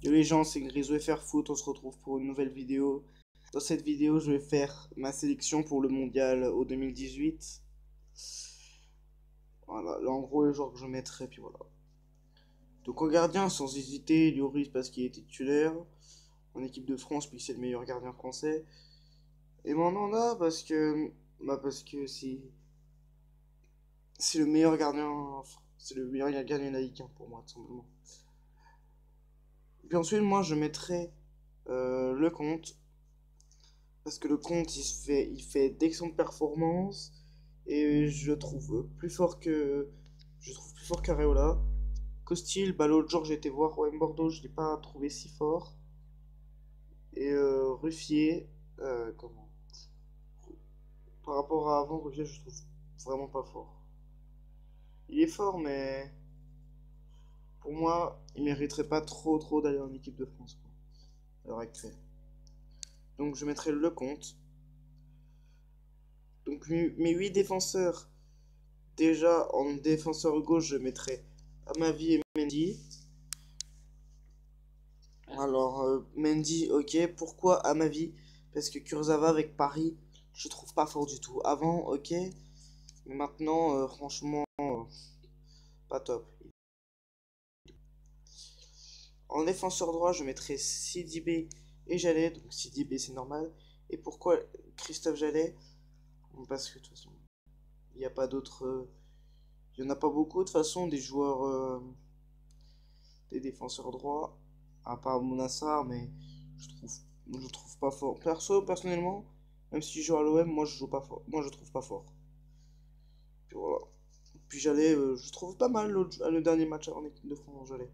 Yo les gens, c'est Grisou FR Foot, on se retrouve pour une nouvelle vidéo. Dans cette vidéo, je vais faire ma sélection pour le mondial au 2018. Voilà, là en gros les joueurs que je mettrai, puis voilà. Donc en gardien, sans hésiter, Lloris parce qu'il est titulaire. En équipe de France, puis c'est le meilleur gardien français. Et Mandanda parce que c'est le meilleur gardien, c'est le meilleur gardien de la Ligue 1 pour moi, tout simplement. Puis ensuite, moi, je mettrai le compte. Parce que le compte, il fait d'excellentes performances. Et je trouve plus fort qu'Areola. Costil, bah l'autre jour j'ai été voir OM Bordeaux, je l'ai pas trouvé si fort. Et Ruffier, comment? Par rapport à avant, Ruffier, je trouve vraiment pas fort. Il est fort, mais pour moi, il mériterait pas trop d'aller en équipe de France, quoi, à l'heure actuelle. Donc je mettrai le compte. Donc mes 8 défenseurs. Déjà, en défenseur gauche, je mettrai Amavi et Mendy. Alors, Mendy, ok. Pourquoi Amavi? Parce que Kurzawa avec Paris, je trouve pas fort du tout. Avant, ok. Mais maintenant, franchement, pas top. En défenseur droit, je mettrai Sidibé et Jallet. Donc Sidibé, c'est normal. Et pourquoi Christophe Jallet? Parce que de toute façon, il n'y a pas d'autres. Il n'y en a pas beaucoup de toute façon des joueurs, des défenseurs droits, à part Mounassar, mais je trouve, je trouve pas fort. Personnellement, même si je joue à l'OM, moi je joue pas fort. Moi je trouve pas fort. Puis voilà. Puis je trouve pas mal le dernier match en équipe de France, j'allais.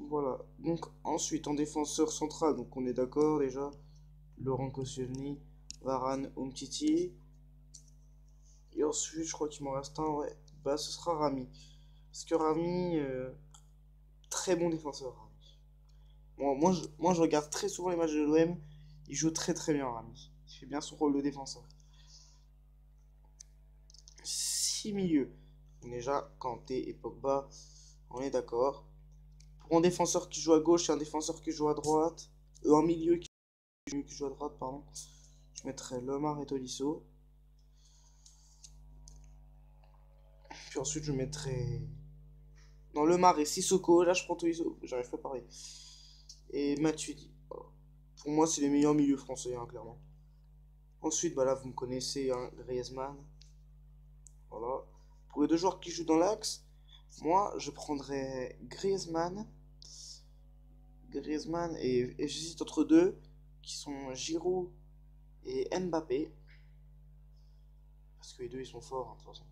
Voilà. Donc ensuite en défenseur central, donc on est d'accord déjà. Laurent Koscielny, Varane, Umtiti. Et ensuite, je crois qu'il m'en reste un, ouais. Bah ce sera Rami. Parce que Rami, très bon défenseur. Moi, je regarde très souvent les matchs de l'OM. Il joue très bien, Rami. Il fait bien son rôle de défenseur. 6 milieux. Déjà, Kanté et Pogba, on est d'accord. Pour un défenseur qui joue à gauche et un défenseur qui joue à droite, un milieu qui joue à droite, pardon, je mettrais Lemar et Tolisso. Puis ensuite, je mettrais. Non, Lemar et Sissoko. Là, je prends Tolisso. J'arrive pas à parler. Et Matuidi. Voilà. Pour moi, c'est les meilleurs milieux français, hein, clairement. Ensuite, bah là, vous me connaissez, hein, Griezmann. Voilà. Pour les deux joueurs qui jouent dans l'axe, moi, je prendrais Griezmann et j'hésite entre deux, qui sont Giroud et Mbappé. Parce que les deux, ils sont forts, hein, de toute façon.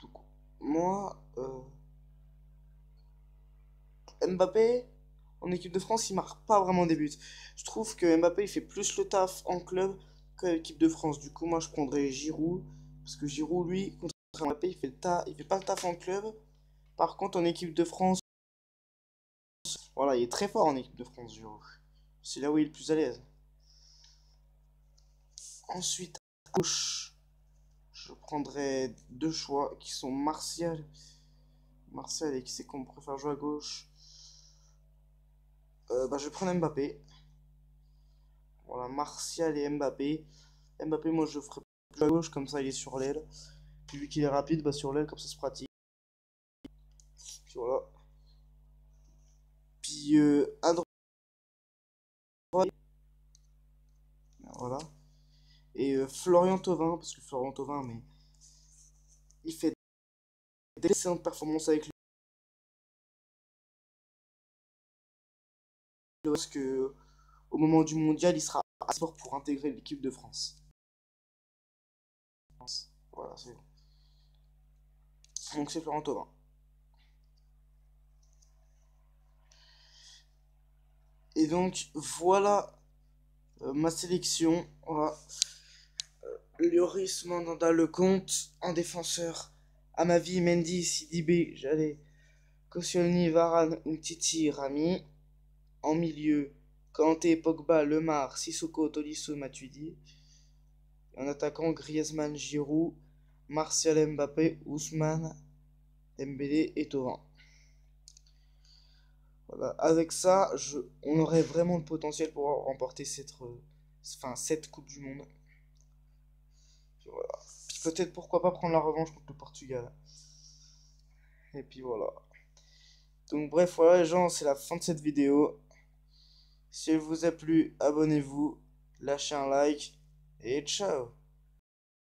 Donc, moi, Mbappé, en équipe de France, il marque pas vraiment des buts. Je trouve que Mbappé, il fait plus le taf en club qu'à l'équipe de France. Du coup, moi, je prendrais Giroud. Parce que Giroud, lui, contre Mbappé, il fait pas le taf en club. Par contre, en équipe de France, voilà, il est très fort en équipe de France, Giroud. C'est là où il est le plus à l'aise. Ensuite, à gauche, je prendrais deux choix qui sont Martial. Martial et qui c'est qu'on préfère jouer à gauche. Bah, je vais prendre Mbappé. Voilà, Martial et Mbappé. Mbappé, moi je ferai plus à gauche, comme ça il est sur l'aile. Puis vu qu'il est rapide, bah sur l'aile, comme ça c'est pratique. Puis voilà. Puis à droite, voilà. Et Florian Thauvin, parce que Florian Thauvin, mais il fait d'excellentes performances avec lui. Parce que au moment du mondial, il sera assez fort pour intégrer l'équipe de France. Voilà, c'est bon. Donc c'est Florent Thauvin. Et donc voilà ma sélection. Voilà. Lloris, Mandanda, Lecomte, en défenseur. Amavi, Mendy, Sidibé, Jallet, Koscielny, Varane, Umtiti, Rami. En milieu, Kanté, Pogba, Lemar, Sissoko, Tolisso, Matuidi. En attaquant, Griezmann, Giroud, Martial, Mbappé, Ousmane, Dembélé et Thauvin. Voilà. Avec ça, on aurait vraiment le potentiel pour remporter cette Coupe du Monde. Puis voilà. Puis peut-être pourquoi pas prendre la revanche contre le Portugal. Et puis voilà. Donc bref, voilà les gens, c'est la fin de cette vidéo. Si elle vous a plu, abonnez-vous, lâchez un like et ciao.